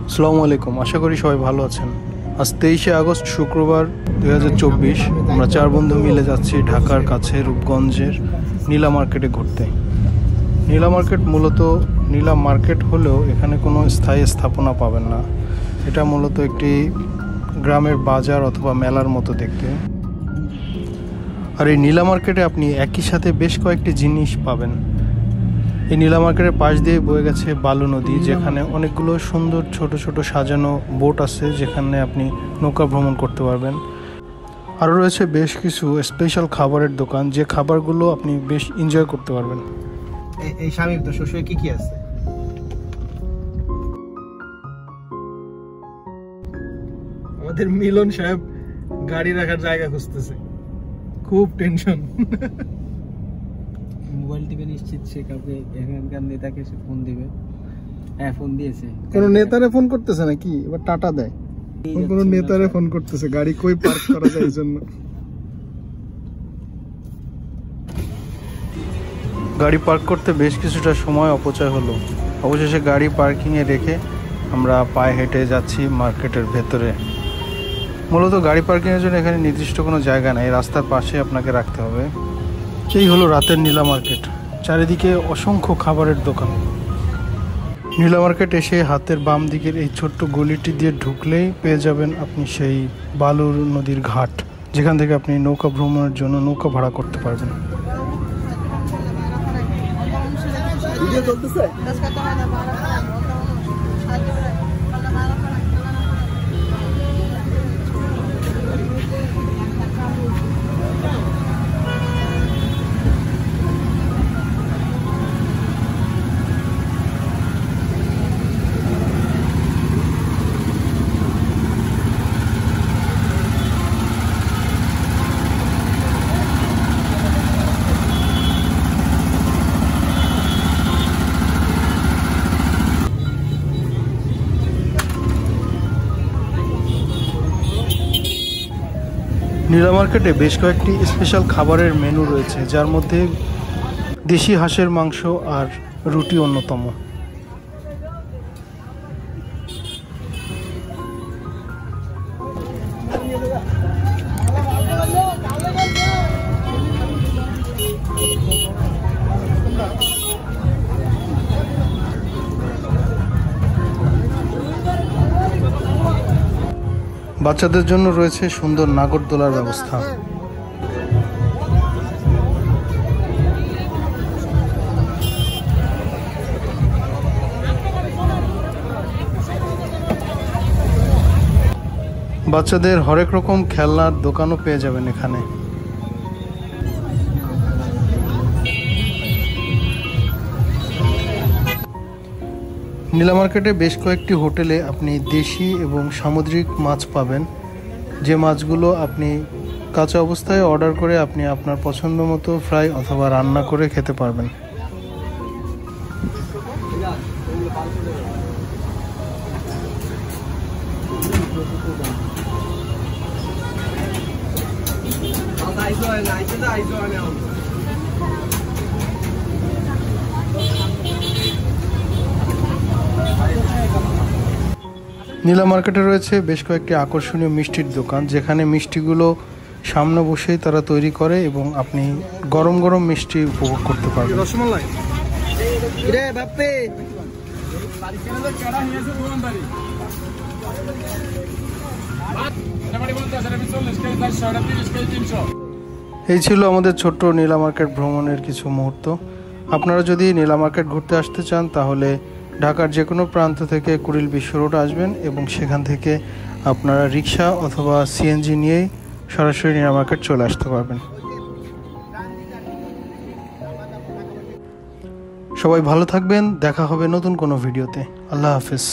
আসসালামু আলাইকুম, আশা করি সবাই ভালো আছেন। আজ 23শে আগস্ট শুক্রবার 2024। আমরা 4 বন্ধু মিলে যাচ্ছি ঢাকার কাছে রূপগঞ্জের নীলা মার্কেটে ঘুরতে। নীলা মার্কেট মূলত নীলা মার্কেট হলেও এখানে কোনো স্থায়ী স্থাপনা পাবেন না। এটা মূলত একটি গ্রামের বাজার অথবা মেলার মতো দেখতে। আর এই নীলা মার্কেটে আপনি একই সাথে বেশ কয়েকটি জিনিস পাবেন। এই নীলা মার্কেটের পাশ দিয়ে বয়ে গেছে বালু নদী, যেখানে অনেকগুলো সুন্দর ছোট ছোট সাজানো বোট আছে, যেখানে আপনি নৌকা ভ্রমণ করতে পারবেন। আরও রয়েছে বেশ কিছু স্পেশাল খাবারের দোকান, যে খাবারগুলো আপনি বেশ এনজয় করতে পারবেন। এই শামিম তো শ্বশুরে কি কি আছে? আমাদের মিলন সাহেব গাড়ি রাখার জায়গা খুঁজতেছে, খুব টেনশন। মোবাইল টিপে নিশ্চিত সে কাউকে এখানকার নেতাকে সে ফোন দিবে। হ্যাঁ, ফোন দিয়েছে। কোনো নেতারে ফোন করতেছে নাকি? এবার টাটা দেয়। কোনো নেতারে ফোন করতেছে, গাড়ি কই পার্ক করা যায় এই জন্য। গাড়ি পার্ক করতে বেশ কিছুটা সময় অপচয় হলো। অবশেষে গাড়ি পার্কিংয়ে রেখে আমরা পায়ে হেঁটে যাচ্ছি মার্কেটের ভেতরে। মূলত গাড়ি পার্কিংয়ের জন্য এখানে নির্দিষ্ট কোনো জায়গা নেই, রাস্তার পাশে আপনাকে রাখতে হবে। এই হলো রাতের নীলা মার্কেট। চারিদিকে অসংখ্য খাবারের দোকান। নীলা মার্কেট এসে হাতের বাম দিকের এই ছোট্ট গলিটি দিয়ে ঢুকলেই পেয়ে যাবেন আপনি সেই বালুর নদীর ঘাট, যেখান থেকে আপনি নৌকা ভ্রমণের জন্য নৌকা ভাড়া করতে পারবেন। নীলা মার্কেটে বেশ কয়েকটি স্পেশাল খাবারের মেনু রয়েছে, যার মধ্যে দেশি হাঁসের মাংস আর রুটি অন্যতম। বাচ্চাদের জন্য রয়েছে সুন্দর নাগরদোলার ব্যবস্থা। বাচ্চাদের হরেক রকম খেলনার দোকানও পেয়ে যাবেন এখানে। নীলা মার্কেটে বেশ কয়েকটি হোটেলে আপনি দেশি এবং সামুদ্রিক মাছ পাবেন, যে মাছগুলো আপনি কাঁচা অবস্থায় অর্ডার করে আপনি আপনার পছন্দ মতো ফ্রাই অথবা রান্না করে খেতে পারবেন। নীলা মার্কেটে রয়েছে বেশ কয়েকটি আকর্ষণীয় মিষ্টির দোকান, যেখানে মিষ্টিগুলো সামনে বসেই তারা তৈরি করে এবং আপনি গরম গরম মিষ্টি উপভোগ করতে পারবেন। রসমালাই এই ছিল আমাদের ছোট্ট নীলা মার্কেট ভ্রমণের কিছু মুহূর্ত। আপনারা যদি নীলা মার্কেট ঘুরতে আসতে চান, তাহলে ঢাকার যে কোনো প্রান্ত থেকে কুড়িল বিশ্ব রোড আসবেন এবং সেখান থেকে আপনারা রিক্সা অথবা সিএনজি নিয়েই সরাসরি নীলা মার্কেট চলে আসতে পারবেন। সবাই ভালো থাকবেন, দেখা হবে নতুন কোনো ভিডিওতে। আল্লাহ হাফেজ।